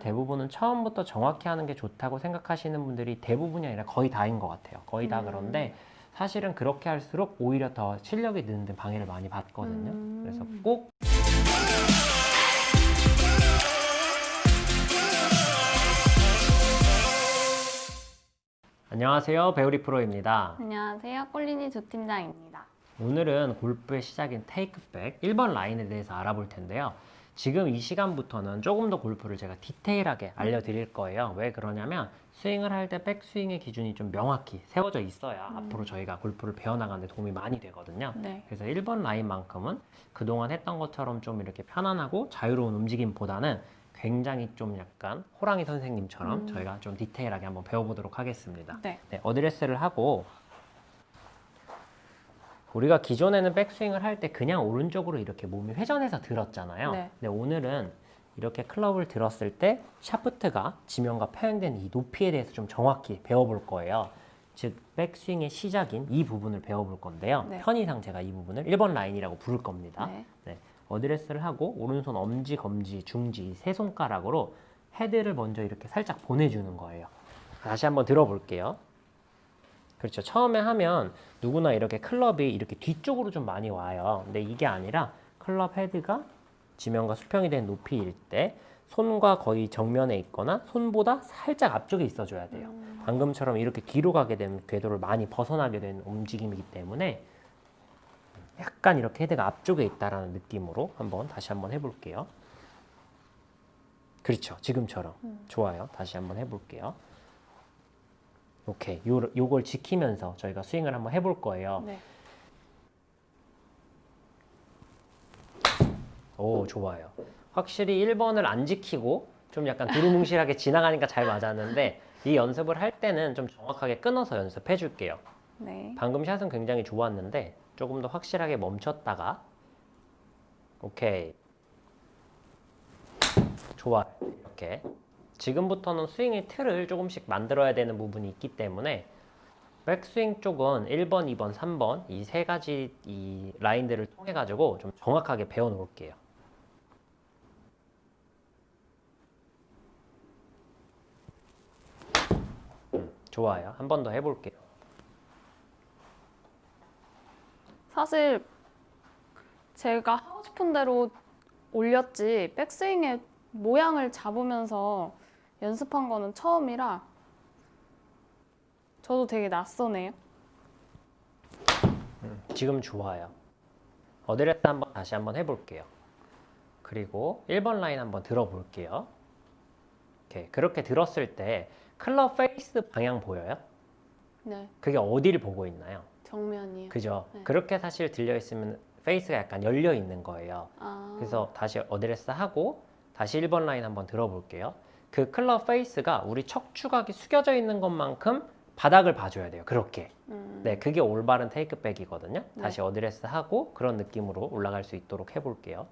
대부분은 처음부터 정확히 하는 게 좋다고 생각하시는 분들이 대부분이 아니라 거의 다인 것 같아요. 거의 다 그런데 사실은 그렇게 할수록 오히려 더 실력이 느는데 방해를 많이 받거든요. 그래서 꼭 안녕하세요, 배우리 프로입니다. 안녕하세요. 꼴리니 조팀장입니다. 오늘은 골프의 시작인 테이크백 1번 라인에 대해서 알아볼 텐데요. 지금 이 시간부터는 조금 더 골프를 제가 디테일하게 알려드릴 거예요. 왜 그러냐면 스윙을 할 때 백스윙의 기준이 좀 명확히 세워져 있어야 앞으로 저희가 골프를 배워나가는 데 도움이 많이 되거든요. 네. 그래서 1번 라인만큼은 그동안 했던 것처럼 좀 이렇게 편안하고 자유로운 움직임보다는 굉장히 좀 약간 호랑이 선생님처럼 저희가 좀 디테일하게 한번 배워보도록 하겠습니다. 네. 어드레스를 하고 우리가 기존에는 백스윙을 할 때 그냥 오른쪽으로 이렇게 몸이 회전해서 들었잖아요. 네. 근데 오늘은 이렇게 클럽을 들었을 때 샤프트가 지면과 평행된 이 높이에 대해서 좀 정확히 배워볼 거예요. 즉 백스윙의 시작인 이 부분을 배워볼 건데요. 네. 편의상 제가 이 부분을 1번 라인이라고 부를 겁니다. 네. 어드레스를 하고 오른손 엄지, 검지, 중지 세 손가락으로 헤드를 먼저 이렇게 살짝 보내주는 거예요. 다시 한번 들어볼게요. 그렇죠. 처음에 하면 누구나 이렇게 클럽이 이렇게 뒤쪽으로 좀 많이 와요. 근데 이게 아니라 클럽 헤드가 지면과 수평이 된 높이일 때 손과 거의 정면에 있거나 손보다 살짝 앞쪽에 있어줘야 돼요. 방금처럼 이렇게 뒤로 가게 되면 궤도를 많이 벗어나게 되는 움직임이기 때문에 약간 이렇게 헤드가 앞쪽에 있다라는 느낌으로 다시 한번 해볼게요. 그렇죠. 지금처럼. 좋아요. 다시 한번 해볼게요. 오케이. 요걸 지키면서 저희가 스윙을 한번 해볼 거예요. 네. 오, 좋아요. 확실히 1번을 안 지키고 좀 약간 두루뭉실하게 지나가니까 잘 맞았는데 이 연습을 할 때는 좀 정확하게 끊어서 연습해 줄게요. 네. 방금 샷은 굉장히 좋았는데 조금 더 확실하게 멈췄다가 오케이. 좋아요. 이렇게. 지금부터는 스윙의 틀을 조금씩 만들어야 되는 부분이 있기 때문에 백스윙 쪽은 1번, 2번, 3번 이 세 가지 이 라인들을 통해 가지고 좀 정확하게 배워 놓을게요. 좋아요. 한 번 더 해볼게요. 사실 제가 하고 싶은 대로 올렸지 백스윙의 모양을 잡으면서 연습한 거는 처음이라 저도 되게 낯서네요. 지금 좋아요. 어드레스 다시 한번 해볼게요. 그리고 1번 라인 한번 들어볼게요. 오케이. 그렇게 들었을 때 클럽 페이스 방향 보여요? 네. 그게 어디를 보고 있나요? 정면이요. 그죠? 네. 그렇게 사실 들려있으면 페이스가 약간 열려 있는 거예요. 그래서 다시 어드레스 하고 다시 1번 라인 한번 들어볼게요. 그 클럽 페이스가 우리 척추각이 숙여져 있는 것만큼 바닥을 봐줘야 돼요. 그렇게. 네, 그게 올바른 테이크백이거든요. 다시 어드레스 하고 그런 느낌으로 올라갈 수 있도록 해볼게요.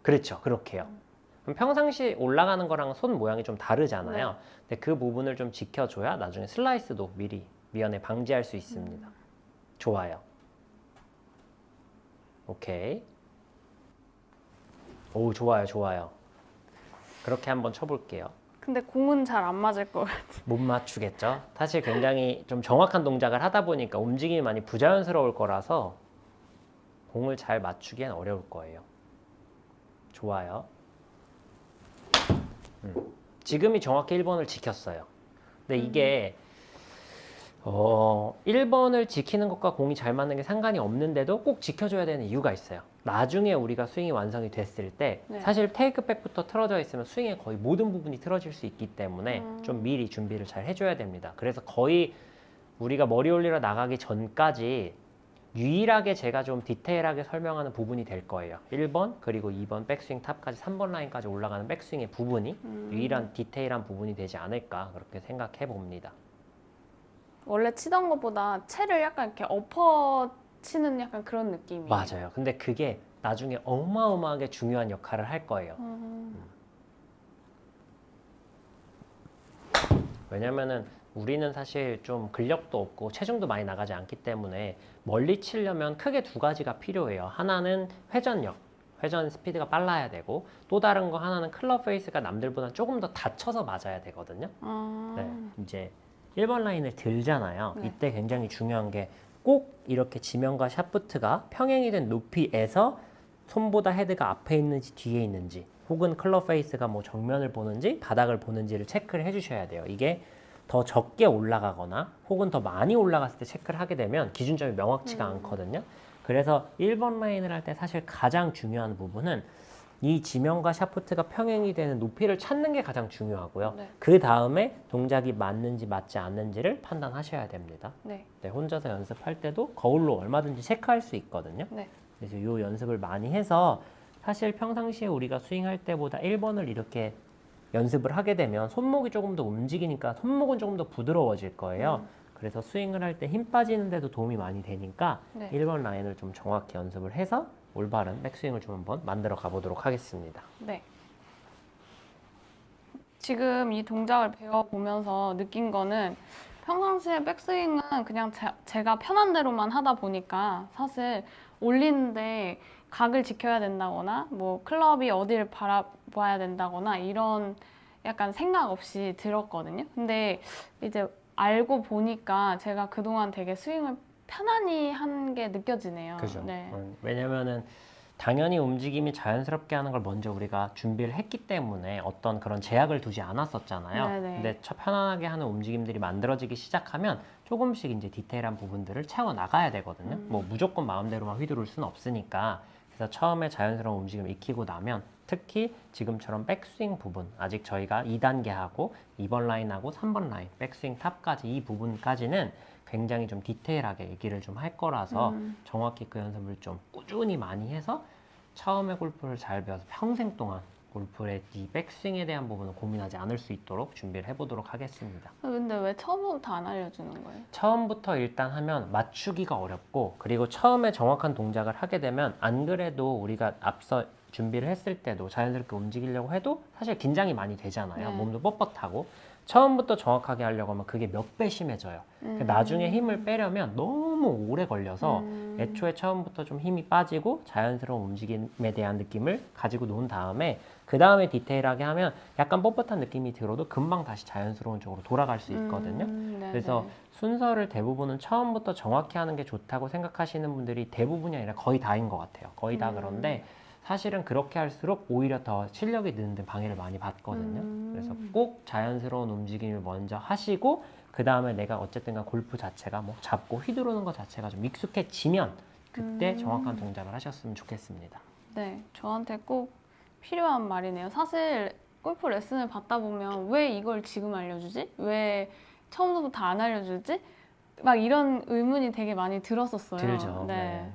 그렇죠. 그렇게요. 그럼 평상시 올라가는 거랑 손 모양이 좀 다르잖아요. 네. 근데 그 부분을 좀 지켜줘야 나중에 슬라이스도 미리 미연에 방지할 수 있습니다. 좋아요. 오케이. 오, 좋아요, 좋아요. 그렇게 한번 쳐볼게요. 근데 공은 잘 안 맞을 것 같아요. 못 맞추겠죠? 사실 굉장히 좀 정확한 동작을 하다 보니까 움직임이 많이 부자연스러울 거라서 공을 잘 맞추기엔 어려울 거예요. 좋아요. 지금이 정확히 1번을 지켰어요. 근데 이게 1번을 지키는 것과 공이 잘 맞는 게 상관이 없는데도 꼭 지켜줘야 되는 이유가 있어요. 나중에 우리가 스윙이 완성이 됐을 때 네. 사실 테이크백부터 틀어져 있으면 스윙의 거의 모든 부분이 틀어질 수 있기 때문에 좀 미리 준비를 잘 해줘야 됩니다. 그래서 거의 우리가 머리 올리러 나가기 전까지 유일하게 제가 좀 디테일하게 설명하는 부분이 될 거예요. 1번 그리고 2번 백스윙 탑까지 3번 라인까지 올라가는 백스윙의 부분이 유일한 디테일한 부분이 되지 않을까 그렇게 생각해 봅니다. 원래 치던 것보다 채를 약간 이렇게 엎어 치는 약간 그런 느낌이에요. 맞아요. 근데 그게 나중에 어마어마하게 중요한 역할을 할 거예요. 왜냐면은 우리는 사실 좀 근력도 없고 체중도 많이 나가지 않기 때문에 멀리 치려면 크게 두 가지가 필요해요. 하나는 회전력. 회전 스피드가 빨라야 되고 또 다른 거 하나는 클럽 페이스가 남들보다 조금 더 닫혀서 맞아야 되거든요. 네, 이제 1번 라인을 들잖아요. 네. 이때 굉장히 중요한 게 꼭 이렇게 지면과 샤프트가 평행이 된 높이에서 손보다 헤드가 앞에 있는지 뒤에 있는지 혹은 클럽 페이스가 뭐 정면을 보는지 바닥을 보는지를 체크를 해주셔야 돼요. 이게 더 적게 올라가거나 혹은 더 많이 올라갔을 때 체크를 하게 되면 기준점이 명확치가 않거든요. 그래서 1번 라인을 할 때 사실 가장 중요한 부분은 이 지면과 샤프트가 평행이 되는 높이를 찾는 게 가장 중요하고요. 네. 그 다음에 동작이 맞는지 맞지 않는지를 판단하셔야 됩니다. 네. 네, 혼자서 연습할 때도 거울로 얼마든지 체크할 수 있거든요. 네. 그래서 이 연습을 많이 해서 사실 평상시에 우리가 스윙할 때보다 1번을 이렇게 연습을 하게 되면 손목이 조금 더 움직이니까 손목은 조금 더 부드러워질 거예요. 그래서 스윙을 할 때 힘 빠지는데도 도움이 많이 되니까 네. 1번 라인을 좀 정확히 연습을 해서 올바른 백스윙을 좀 한번 만들어 가보도록 하겠습니다. 네. 지금 이 동작을 배워보면서 느낀 거는 평상시에 백스윙은 그냥 제가 편한 대로만 하다 보니까 사실 올리는데 각을 지켜야 된다거나 뭐 클럽이 어디를 바라봐야 된다거나 이런 약간 생각 없이 들었거든요. 근데 이제 알고 보니까 제가 그동안 되게 스윙을 편안히 한 게 느껴지네요. 그죠? 네. 왜냐면은 당연히 움직임이 자연스럽게 하는 걸 먼저 우리가 준비를 했기 때문에 어떤 그런 제약을 두지 않았었잖아요. 네네. 근데 편안하게 하는 움직임들이 만들어지기 시작하면 조금씩 이제 디테일한 부분들을 채워 나가야 되거든요. 뭐 무조건 마음대로만 휘두를 수는 없으니까. 그래서 처음에 자연스러운 움직임을 익히고 나면 특히 지금처럼 백스윙 부분, 아직 저희가 2단계 하고 2번 라인하고 3번 라인, 백스윙 탑까지 이 부분까지는 굉장히 좀 디테일하게 얘기를 좀 할 거라서 정확히 그 연습을 좀 꾸준히 많이 해서 처음에 골프를 잘 배워서 평생 동안 골프의 이 백스윙에 대한 부분을 고민하지 않을 수 있도록 준비를 해보도록 하겠습니다. 근데 왜 처음부터 안 알려주는 거예요? 처음부터 일단 하면 맞추기가 어렵고 그리고 처음에 정확한 동작을 하게 되면 안 그래도 우리가 앞서 준비를 했을 때도 자연스럽게 움직이려고 해도 사실 긴장이 많이 되잖아요. 네. 몸도 뻣뻣하고 처음부터 정확하게 하려고 하면 그게 몇 배 심해져요. 나중에 힘을 빼려면 너무 오래 걸려서 애초에 처음부터 좀 힘이 빠지고 자연스러운 움직임에 대한 느낌을 가지고 놓은 다음에 그 다음에 디테일하게 하면 약간 뻣뻣한 느낌이 들어도 금방 다시 자연스러운 쪽으로 돌아갈 수 있거든요. 네네. 그래서 순서를 대부분은 처음부터 정확히 하는 게 좋다고 생각하시는 분들이 대부분이 아니라 거의 다인 것 같아요. 거의 다 그런데 사실은 그렇게 할수록 오히려 더 실력이 느는데 방해를 많이 받거든요. 그래서 꼭 자연스러운 움직임을 먼저 하시고 그 다음에 내가 어쨌든가 골프 자체가 뭐 잡고 휘두르는 것 자체가 좀 익숙해지면 그때 정확한 동작을 하셨으면 좋겠습니다. 네, 저한테 꼭 필요한 말이네요. 사실 골프 레슨을 받다 보면 왜 이걸 지금 알려주지? 왜 처음부터 안 알려주지? 막 이런 의문이 되게 많이 들었었어요. 들죠. 네. 네.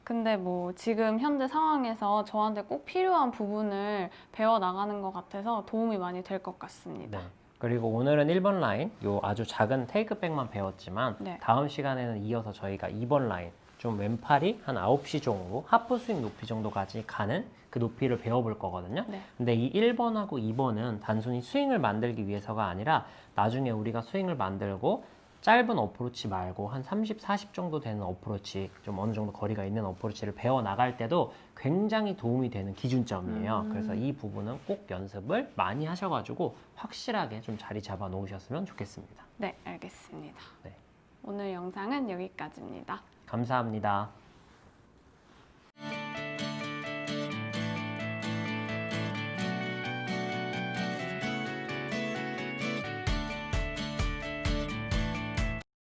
근데 뭐 지금 현재 상황에서 저한테 꼭 필요한 부분을 배워 나가는 것 같아서 도움이 많이 될 것 같습니다. 네. 그리고 오늘은 1번 라인, 요 아주 작은 테이크백만 배웠지만 네. 다음 시간에는 이어서 저희가 2번 라인, 좀 왼팔이 한 9시 정도, 하프 스윙 높이 정도까지 가는 그 높이를 배워볼 거거든요. 네. 근데 이 1번하고 2번은 단순히 스윙을 만들기 위해서가 아니라 나중에 우리가 스윙을 만들고 짧은 어프로치 말고 한 30, 40 정도 되는 어프로치, 좀 어느 정도 거리가 있는 어프로치를 배워 나갈 때도 굉장히 도움이 되는 기준점이에요. 그래서 이 부분은 꼭 연습을 많이 하셔가지고 확실하게 좀 자리 잡아 놓으셨으면 좋겠습니다. 네, 알겠습니다. 네. 오늘 영상은 여기까지입니다. 감사합니다.